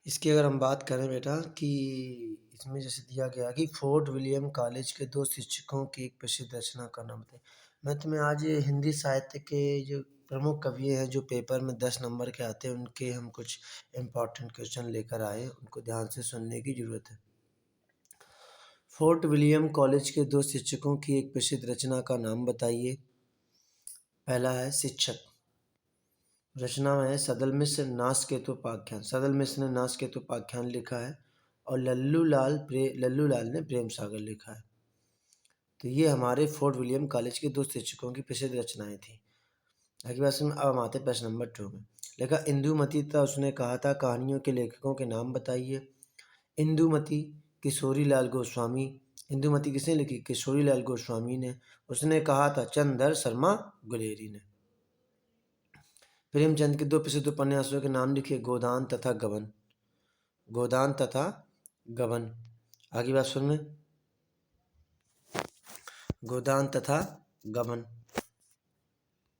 इसकी अगर हम बात करें बेटा कि इसमें जैसे दिया गया कि फोर्ट विलियम कॉलेज के 2 शिक्षकों की एक प्रसिद्ध रचना का नाम बताइए। मैं तुम्हें आज ये हिंदी साहित्य के जो प्रमुख कवि हैं जो पेपर में 10 नंबर के आते हैं उनके हम कुछ इम्पोर्टेंट क्वेश्चन लेकर आए हैं, उनको ध्यान से सुनने की ज़रूरत है। फोर्ट विलियम कॉलेज के 2 शिक्षकों की एक प्रसिद्ध रचना का नाम बताइए। पहला है शिक्षक। रचना में है सदल मिश्र नासकेतोपाख्यान। सदल मिश्र ने नासकेतोपाख्यान लिखा है और लल्लू लाल ने प्रेम सागर लिखा है। तो ये हमारे फोर्ट विलियम कॉलेज के 2 शिक्षकों की प्रसिद्ध रचनाएं थी। आगे बात में अब हम आते हैं प्रश्न नंबर 2 में। लिखा इंदुमती था, उसने कहा था कहानियों के लेखकों के नाम बताइए। इंदुमती किशोरीलाल गोस्वामी। इंदुमती किसने लिखी? किशोरीलाल गोस्वामी ने। उसने कहा था चंद्र शर्मा गुलेरी ने। प्रेमचंद के 2 प्रसिद्ध उपन्यासों के नाम लिखिए। गोदान तथा गबन। गोदान तथा गबन। आगे बात सुन में गोदान तथा गबन।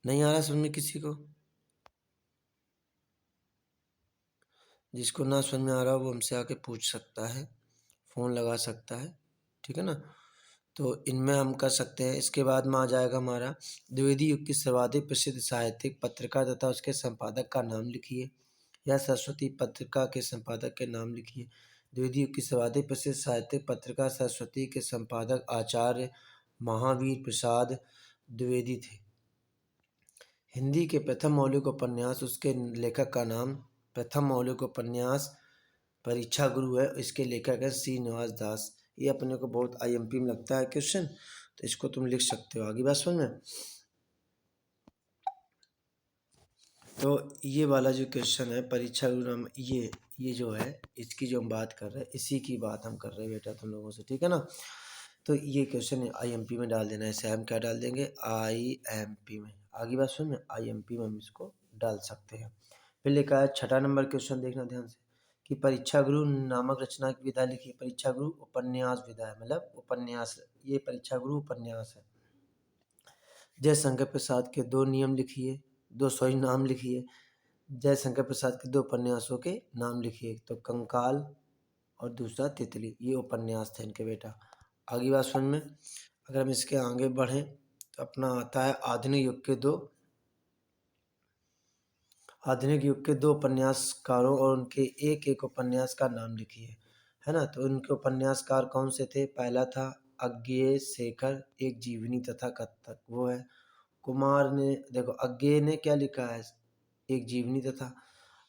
नहीं आ रहा समझ में किसी को? जिसको ना समझ में आ रहा हो वो हमसे आके पूछ सकता है, फ़ोन लगा सकता है, ठीक है ना। तो इनमें हम कर सकते हैं। इसके बाद में आ जाएगा हमारा द्विवेदी युग की सर्वाधिक प्रसिद्ध साहित्यिक पत्रिका तथा उसके संपादक का नाम लिखिए। या सरस्वती पत्रिका के संपादक के नाम लिखिए। द्विवेदी युग की सर्वाधिक प्रसिद्ध साहित्यिक पत्रिका सरस्वती के संपादक आचार्य महावीर प्रसाद द्विवेदी थे। हिंदी के प्रथम मौलिक उपन्यास, उसके लेखक का नाम। प्रथम मौलिक उपन्यास परीक्षा गुरु है, इसके लेखक है श्रीनिवास दास। ये अपने को बहुत आईएमपी में लगता है क्वेश्चन, तो इसको तुम लिख सकते हो। आगे बात समझ में। तो ये वाला जो क्वेश्चन है परीक्षा गुरु नाम, ये जो है इसकी जो हम बात कर रहे हैं इसी की बात हम कर रहे हैं बेटा तुम लोगों से, ठीक है ना। तो ये क्वेश्चन आईएमपी में डाल देना है। इसे हम क्या डाल देंगे? आईएमपी में। आगे बात सुन में आईएमपी में हम इसको डाल सकते हैं। फिर लिखा है 6 नंबर क्वेश्चन, देखना ध्यान से कि परीक्षा गुरु नामक रचना की विधा लिखी। परीक्षा गुरु उपन्यास विधा है, मतलब उपन्यास, ये परीक्षा गुरु उपन्यास है। जयशंकर प्रसाद के 2 नियम लिखिए। नाम लिखिए। जयशंकर प्रसाद के 2 उपन्यासों के नाम लिखिए। तो कंकाल और दूसरा तितली, ये उपन्यास थे इनके बेटा। आगे बात सुन में, अगर हम इसके आगे बढ़ें तो अपना आता है आधुनिक युग के दो उपन्यासकारों और उनके एक एक उपन्यास का नाम लिखिए, है ना। तो उनके उपन्यासकार कौन से थे? पहला था अज्ञेय शेखर, एक जीवनी तथा कत्थक, वो है। कुमार ने, देखो अज्ञेय ने क्या लिखा है? एक जीवनी तथा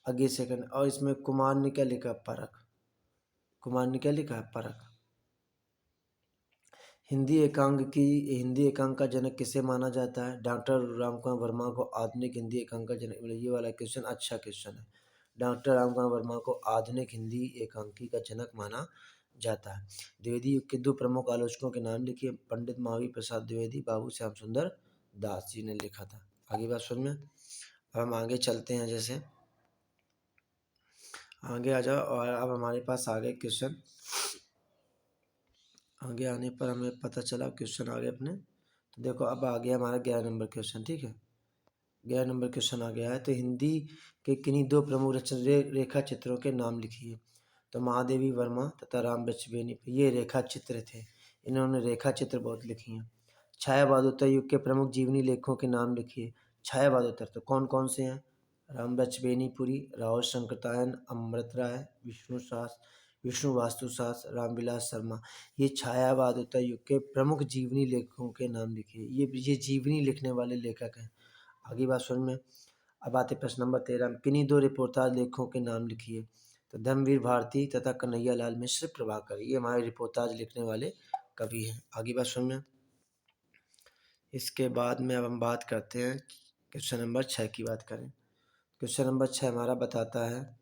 अज्ञेय शेखर ने। और इसमें कुमार ने क्या लिखा? परख। कुमार ने क्या लिखा है? परख। हिंदी एकांक का जनक किसे माना जाता है? डॉक्टर रामकुमार वर्मा को आधुनिक हिंदी एकांक का जनक। ये वाला क्वेश्चन अच्छा क्वेश्चन है। डॉक्टर रामकुमार वर्मा को आधुनिक हिंदी एकांकी का जनक माना जाता है। द्विवेदी युग के 2 प्रमुख आलोचकों के नाम लिखिए। पंडित महावीर प्रसाद द्विवेदी, बाबू श्याम सुंदर दास जी ने लिखा था। आगे बात सुन में, अब हम आगे चलते हैं। जैसे आगे आ जाओ, और अब हमारे पास आ गए क्वेश्चन। आगे आने पर हमें पता चला क्वेश्चन आ गए अपने। तो देखो अब आ गया हमारा 11 नंबर क्वेश्चन, ठीक है। 11 नंबर क्वेश्चन आ गया है। तो हिंदी के किन्हीं 2 प्रमुख रेखा चित्रों के नाम लिखिए। तो महादेवी वर्मा तथा राम बच्चवेनी, ये रेखा चित्र थे, इन्होंने रेखा चित्र बहुत लिखी हैं। छायावादोत्तर युग के प्रमुख जीवनी लेखकों के नाम लिखिए। छायावादोत्तर तो कौन कौन से हैं? राम बच्चवेनीपुरी, राव शंकरतायन, अमृत राय, विष्णु वास्तु शास्त्र, रामविलास शर्मा। ये छायावादोत्तर युग के प्रमुख जीवनी लेखकों के नाम लिखिए। ये जीवनी लिखने वाले लेखक हैं। आगे बात सुन में, अब आते प्रश्न नंबर 13 में। किन्हीं 2 रिपोर्टाज लेखकों के नाम लिखिए। तो धर्मवीर भारती तथा कन्हैया लाल मिश्र प्रभाकर, ये हमारे रिपोर्टाज लिखने वाले कवि हैं। आगे बात सुन में, इसके बाद में अब हम बात करते हैं क्वेश्चन नंबर 6 की बात करें। क्वेश्चन नंबर 6 हमारा बताता है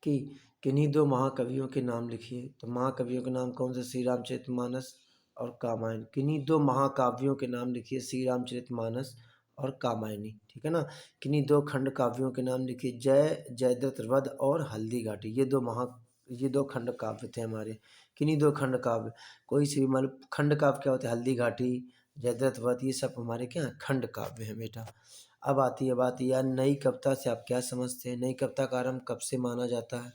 कि किन्हीं 2 महाकवियों के नाम लिखिए। तो महाकवियों के नाम कौन से? श्री रामचरितमानस और कामायन। किन्हीं 2 महाकाव्यों के नाम लिखिए। श्री रामचरितमानस और कामायनी, ठीक है ना। किन्हीं 2 खंड काव्यों के नाम लिखिए। जयद्रथ वध और हल्दी घाटी, ये 2 खंड काव्य थे हमारे। किन्हीं 2 खंड काव्य, कोई सी मतलब खंड काव्य क्या होते हैं? हल्दी घाटी, जयद्रथ वध, ये सब हमारे क्या हैं? खंड काव्य हैं बेटा। अब आती है बात, या नई कविता से आप क्या समझते हैं? नई कविता का आरंभ कब से माना जाता है?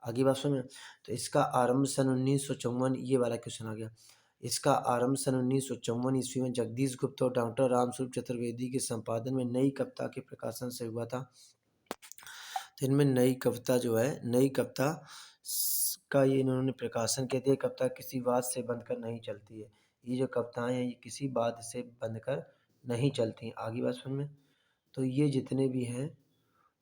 आगे बात सुनिए। तो इसका आरंभ सन 1954, ये वाला क्वेश्चन आ गया। इसका आरंभ सन 1954 ईस्वी में जगदीश गुप्त और डॉक्टर रामस्वरूप चतुर्वेदी के संपादन में नई कविता के प्रकाशन से हुआ था। तो इनमें नई कविता जो है, नई कविता का ये इन्होंने प्रकाशन किया था। ये कविता किसी बात से बनकर नहीं चलती है। ये जो कविताएं हैं ये किसी बात से बनकर नहीं चलती। आगे बात सुन में, तो ये जितने भी हैं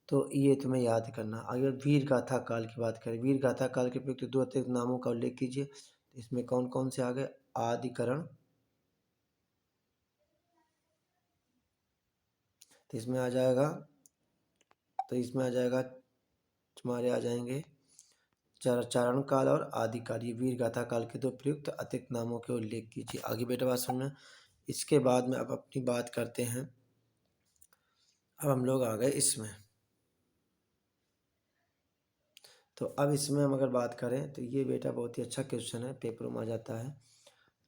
तो ये तुम्हें याद करना। अगर वीर गाथा काल की बात करें, वीर गाथा काल के प्रयुक्त दो अतिरिक्त नामों का उल्लेख कीजिए। इसमें कौन कौन से आ गए? आदिकरण, तो इसमें आ जाएगा, तो इसमें आ जाएगा तुम्हारे आ जाएंगे चारण काल और आदिकाल। ये वीर गाथा काल के दो प्रयुक्त अतिरिक्त नामों के उल्लेख कीजिए। आगे बेटा बात सुनना। इसके बाद में अब अपनी बात करते हैं। अब हम लोग आ गए इसमें, तो अब इसमें हम अगर बात करें तो ये बेटा बहुत ही अच्छा क्वेश्चन है, पेपरों में आ जाता है।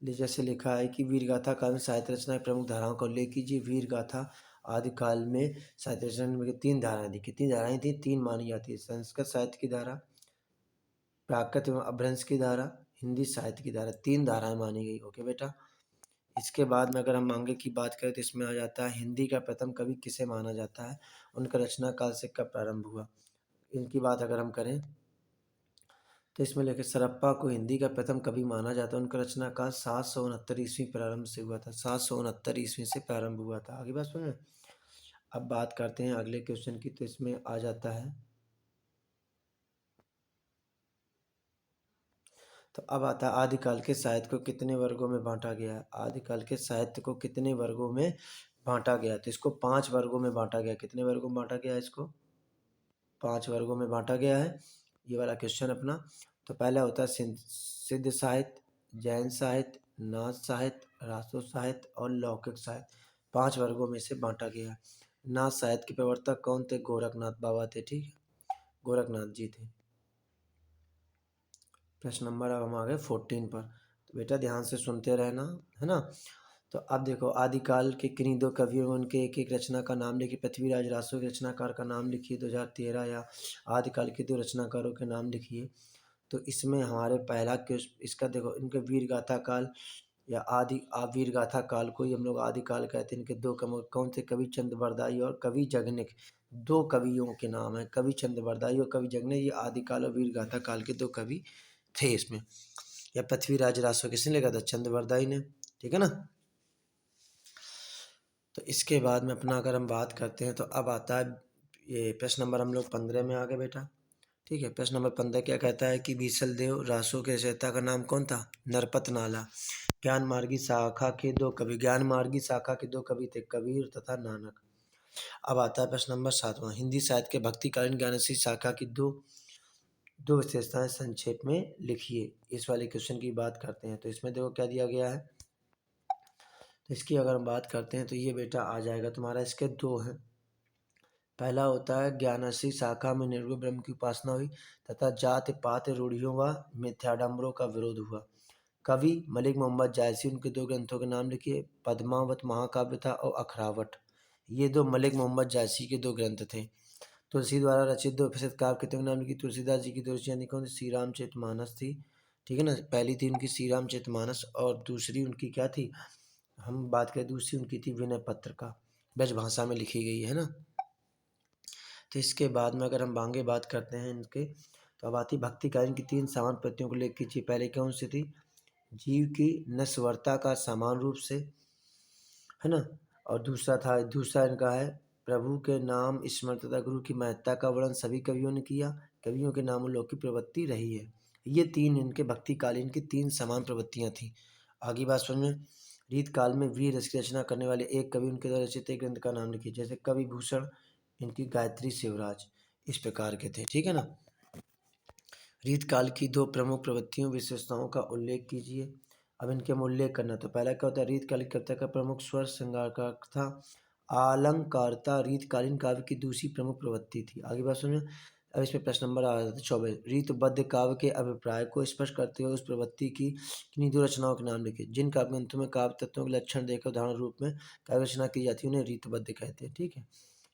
जैसे लिखा है कि वीर गाथा काल में साहित्य रचना की प्रमुख धाराओं का उल्लेख कीजिए। वीर गाथा आदि काल में साहित्य रचना में तीन धाराएं थी। कितनी धाराएं थी? तीन मानी जाती है। संस्कृत साहित्य की धारा, प्राकृत एवं अपभ्रंश की धारा, हिंदी साहित्य की धारा, तीन धाराएं मानी गई। ओके बेटा। इसके बाद में अगर हम आगे की बात करें तो इसमें आ जाता है हिंदी का प्रथम कवि किसे माना जाता है, उनका रचना काल से कब प्रारंभ हुआ। इनकी बात अगर हम करें तो इसमें लेकर सरप्पा को हिंदी का प्रथम कवि माना जाता है। उनका रचना काल 769 ईस्वी प्रारंभ से हुआ था। 769 ईस्वी से प्रारंभ हुआ था। आगे बात सुने। अब बात करते हैं अगले क्वेश्चन की, तो इसमें आ जाता है, तो अब आता है आदिकाल के साहित्य को कितने वर्गों में बांटा गया है। आदिकाल के साहित्य को कितने वर्गों में बांटा गया? तो इसको 5 वर्गों में बांटा गया। कितने वर्गों में बांटा गया है? इसको 5 वर्गों में बांटा गया है। ये वाला क्वेश्चन अपना, तो पहला होता है सिद्ध साहित्य, जैन साहित्य, नाथ साहित्य, रासो साहित्य और लौकिक साहित्य। 5 वर्गों में से बांटा गया है। नाथ साहित्य के प्रवर्तक कौन थे? गोरखनाथ बाबा थे। ठीक है, गोरखनाथ जी थे। प्रश्न नंबर अब हम आ गए 14 पर, तो बेटा ध्यान से सुनते रहना, है ना। तो अब देखो, आदिकाल के किन्हीं दो कवियों में उनके एक एक रचना का नाम लिखिए। पृथ्वीराज रासो के रचनाकार का नाम लिखिए 2013, या आदिकाल के दो रचनाकारों के नाम लिखिए। तो इसमें हमारे पहला क्वेश्चन इसका देखो, इनके वीर गाथा काल या वीर गाथा काल को ही हम लोग आदिकाल कहते हैं। इनके दो कौन थे? कवि चंद बरदाई और कवि जगनिक, दो कवियों के नाम है, कवि चंद बरदाई और कवि जगनिक। ये आदिकाल और वीर गाथा काल के दो कवि थे इसमें। या पृथ्वीराज रासो किसने लिखा था? चंद बरदाई ने। ठीक है ना। तो इसके बाद में अपना अगर हम बात करते हैं तो अब आता है ये प्रश्न नंबर हम लोग 15 में आ गए बेटा। ठीक है, प्रश्न नंबर 15 क्या कहता है कि बीसल देव रासो के रचयिता का नाम कौन था? नरपत नाला। ज्ञान मार्गी शाखा के दो कवि, ज्ञान मार्गी शाखा के दो कवि थे, कबीर तथा नानक। अब आता है प्रश्न नंबर 7वां, हिंदी साहित्य के भक्तिकालीन ज्ञानसी शाखा की दो दो विशेषताएं संक्षेप में लिखिए। इस वाले क्वेश्चन की बात करते हैं। तो इसमें देखो क्या दिया गया है। तो इसकी अगर हम बात करते हैं तो ये बेटा आ जाएगा तुम्हारा, इसके दो हैं। पहला होता है ज्ञानसी शाखा में निर्गुण ब्रह्म की उपासना हुई तथा जाति पात रूढ़ियों व मिथ्याडंबरों का विरोध हुआ। कवि मलिक मोहम्मद जायसी, उनके दो ग्रंथों के नाम लिखिए। पद्मावत महाकाव्य था और अखरावट। ये दो मलिक मोहम्मद जायसी के दो ग्रंथ थे। तुलसी द्वारा रचित दो प्रसिद्ध काव्य कृतियों के नाम लिखिए। तुलसीदास जी की दो रचनाएं कौन सी? श्री रामचरितमानस थी। ठीक है ना, पहली थी उनकी श्री रामचरितमानस और दूसरी उनकी क्या थी? हम बात करें दूसरी उनकी थी विनय पत्रिका, ब्रज भाषा में लिखी गई है ना। तो इसके बाद में अगर हम आगे बात करते हैं इनके, तो अब आती भक्तिकालीन की तीन सामान्य प्रवृत्तियों को उल्लेख कीजिए। पहले कौन सी थी? जीव की नश्वरता का समान रूप से, है ना। और दूसरा इनका है प्रभु के नाम स्मरण तथा गुरु की महत्ता का वर्णन सभी कवियों ने किया। कवियों के नाम की प्रवृत्ति रही है। ये तीन इनके भक्तिकालीन की तीन समान प्रवृत्तियां थी। आगे बात समझ में। रीत काल में वीर रस की रचना करने वाले एक कवि, उनके द्वारा रचित एक ग्रंथ का नाम लिखिए। जैसे कवि भूषण, इनकी गायत्री शिवराज, इस प्रकार के थे। ठीक है ना। रीत काल की दो प्रमुख प्रवृत्तियों विशेषताओं का उल्लेख कीजिए। अब इनके हम उल्लेख करना, तो पहला क्या होता है? रीतकालीन कविता का प्रमुख स्वर श्रृंगार का था। अलंकारिता रीतकालीन काव्य की दूसरी प्रमुख प्रवृत्ति थी। आगे बात सुनिए। अब इसमें प्रश्न नंबर आ जाता है 24। रीतबद्ध काव्य के अभिप्राय को स्पष्ट करते हुए उस प्रवृत्ति की किन्हीं दो रचनाओं के नाम लिखे। जिन काव्य ग्रंथों में काव्य तत्वों के लक्षण देकर उदाहरण रूप में काव्य रचना की जाती है उन्हें रीतबद्ध कहते हैं। ठीक है,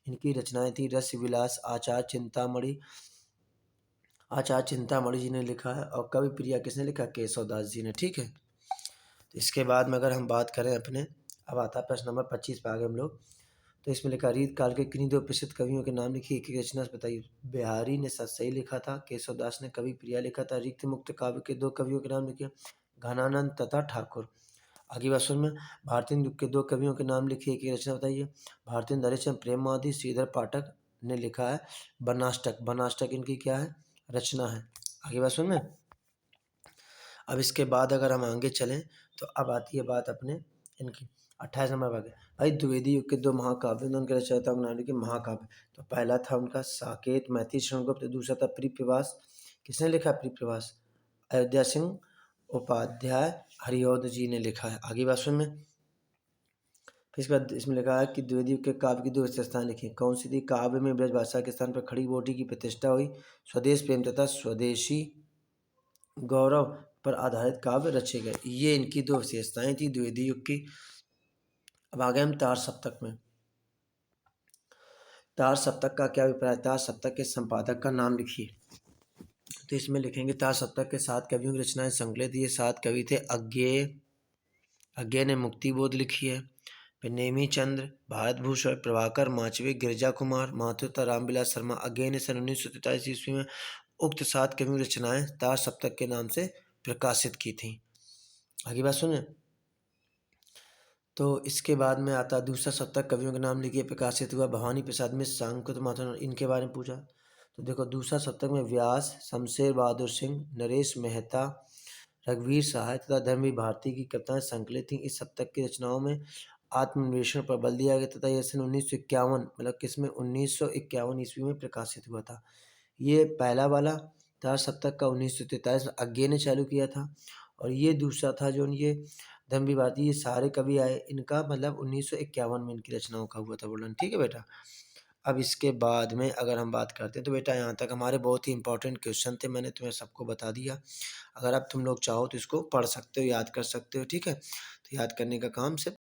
इनकी रचनाएं थी रस विलास आचार्य चिंतामणि जी ने लिखा है, और कवि प्रिया किसने लिखा? केशवदास जी ने। ठीक है, तो इसके बाद में अगर हम बात करें अपने, अब आता है प्रश्न नंबर 25 पे आगे हम लोग। तो इसमें लिखा रीत काल के किन्हीं दो प्रसिद्ध कवियों के नाम लिखिए, एक एक रचना से बताइए। बिहारी ने सतसई लिखा था, केशवदास ने कवि प्रिया लिखा था। रिक्त मुक्त काव्य के दो कवियों के नाम लिखिए, घनानंद तथा ठाकुर। आगे वर्षन में भारतीय युग के दो कवियों के नाम लिखिए, एक एक रचना बताइए। भारतीय हरिश्चंद्र प्रेमवादी श्रीधर पाठक ने लिखा है बनाष्टक। बनाष्टक इनकी क्या है? रचना है। आगे वर्षन में अब इसके बाद अगर हम आगे चलें तो अब आती है बात अपने इनकी 28 नंबर भाग। भाई द्विवेदी युग के दो महाकाव्य, उनके रचयिताओं के नाम लिखे महाकाव्य। तो पहला था उनका साकेत मैथिली शरणगुप्त, दूसरा था प्रियप्रवास। किसने लिखा? प्रियप्रवास अयोध्या सिंह उपाध्याय हरिऔध जी ने लिखा है। आगे बात सुन में फिर इसके बाद इसमें लिखा है कि द्विवेदी युग के काव्य की दो विशेषताएं लिखी। कौन सी थी? काव्य में ब्रज भाषा के स्थान पर खड़ी बोटी की प्रतिष्ठा हुई, स्वदेश प्रेम तथा स्वदेशी गौरव पर आधारित काव्य रचे गए। ये इनकी दो विशेषताएं थी द्विवेदी युग की। अब आ गए हम तार सप्तक में। तार सप्तक का क्या अभिप्राय? तार सप्तक के संपादक का नाम लिखिए। तो इसमें लिखेंगे तार सप्तक के 7 कवियों की रचनाएं संकलित। ये 7 कवि थे। अज्ञेय ने मुक्तिबोध लिखी है, फिर नेमी चंद्र, भारत भूषण, प्रभाकर माचवे, गिरिजा कुमार माथुर तथा रामविलास शर्मा। अज्ञेय ने सन 1943 ईस्वी में उक्त 7 कवियों की रचनाएं तार सप्तक के नाम से प्रकाशित की थी। आगे बात सुने। तो इसके बाद में आता दूसरा सप्तक कवियों के नाम लिखिए, प्रकाशित हुआ। भवानी प्रसाद मिश्र, सांकुत माथुर, इनके बारे में पूछा। तो देखो दूसरा सप्तक में व्यास, शमशेर बहादुर सिंह, नरेश मेहता, रघुवीर सहाय तथा धर्मवीर भारती की कविताएं संकलित थी। इस सप्तक की रचनाओं में आत्मनिर्वेशन पर बल दिया गया तथा यह सन 1951 मतलब किसमें 1951 ईस्वी में प्रकाशित हुआ था। ये पहला वाला तार सप्तक का 1943 में अज्ञेय ने चालू किया था, और ये दूसरा था जो ये धर्मवीर भारती। ये सारे कवि आए, इनका मतलब 1951 में इनकी रचनाओं का हुआ था वर्णन। ठीक है बेटा। अब इसके बाद में अगर हम बात करते हैं तो बेटा यहाँ तक हमारे बहुत ही इंपॉर्टेंट क्वेश्चन थे, मैंने तुम्हें सबको बता दिया। अगर अब तुम लोग चाहो तो इसको पढ़ सकते हो, याद कर सकते हो। ठीक है, तो याद करने का काम सिर्फ